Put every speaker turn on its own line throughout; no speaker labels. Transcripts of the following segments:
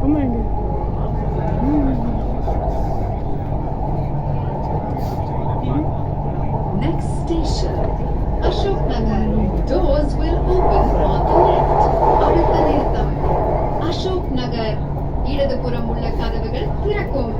ஆமாங்க.
Next station, Ashok Nagar. Doors will open on the left. அடுத்த நிறுத்தம் அசோக் நகர். இடதுபுறம் உள்ள கதவுகள் திறக்கும்.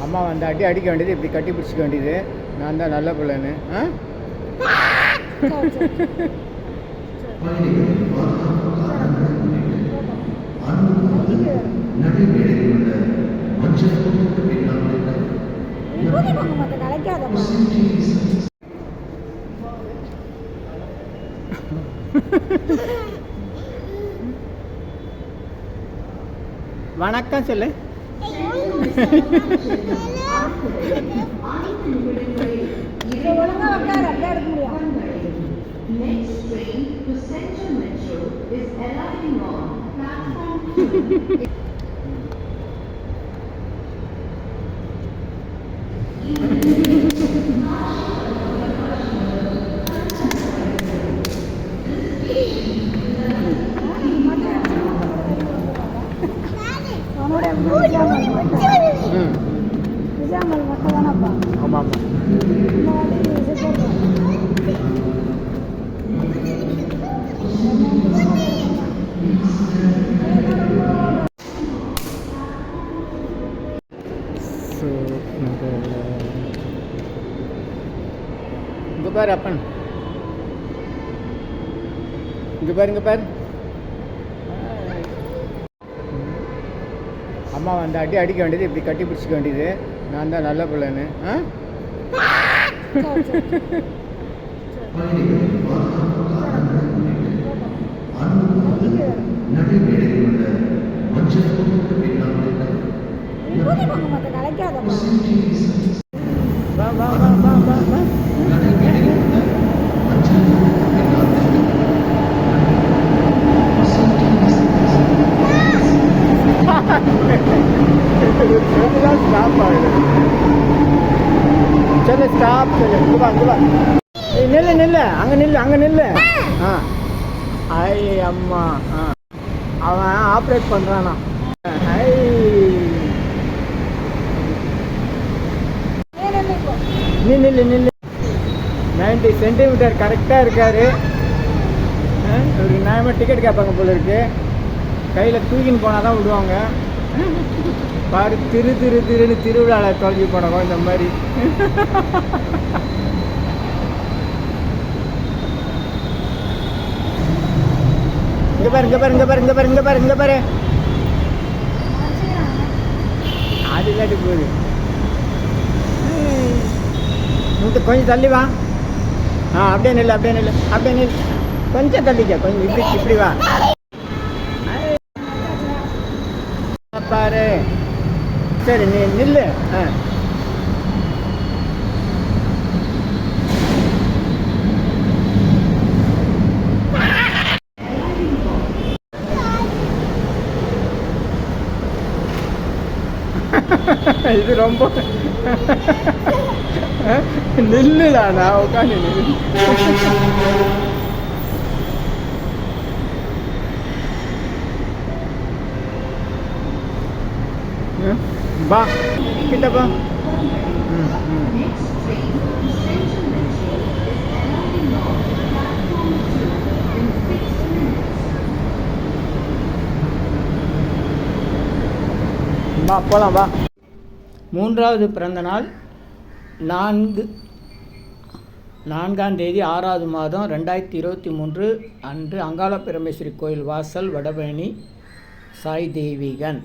அம்மா வந்து அடி அடிக்க வேண்டியது, இப்படி கட்டி பிடிச்சிக்க வேண்டியது. நான் தான் நல்ல பிள்ளைன்னு. வணக்கம் சொல்லு.
Next train to Central Metro is arriving on platform 2.
ஆமாம். இங்கே பாரு அப்பன், இங்கே பாரு, இங்கே பாரு. அம்மா வந்து அடி அடிக்க வேண்டியது, இப்படி கட்டி பிடிச்சிக்க வேண்டியது. நான் தான் நல்ல பிள்ளைன்னு. வா வா வா வா வா வா. ஸ்டாப் ஆகுது. சொல்லு ஸ்டாப் சொல்லு. இங்கே வா, இங்கே வா. நில்லு நில்லு, அங்கே நில்லு, அங்கே நில்லு. ஐ அம்மா. அவன் ஆப்ரேட் பண்ணுறானா? ஐ நீ நில்லு நில்லு. 90 சென்டிமீட்டர் கரெக்டாக இருக்காரு. ஒரு நியாயமாக டிக்கெட் கேட்பாங்க போல இருக்கு. கையில் தூக்கின்னு போனால் தான் விடுவாங்க. பாரு, திரு திரு திருன்னு திருவிழாவில் தொலைஞ்சி போனோம் இந்த மாதிரி. இங்கே பாரு, இங்கே பாரு, இங்கே பாரு, இங்கே பாரு, இங்கே பாரு, இங்கே பாரு. அது இல்லாட்டி போகுது. கொஞ்சம் தள்ளி வா. அப்படியே நில்லு, அப்படியே நில்லு, அப்படியே நில்லு. கொஞ்சம் தள்ளிக்க, கொஞ்சம் இப்படி இப்படி வா. பாரு, சரி நீ நில்லு. இது ரொம்ப நில்லுடா, நான் உட்காந்து நில்லு. வா. கிட்டப்பா. வா போகலாம் வா. 3வது பிறந்த நாள் 4ஆம் தேதி 6வது மாதம் 2023 அன்று அங்காள பிரமேஸ்வரி கோயில் வாசல், வடபழனி, சாய் தேவிகன்.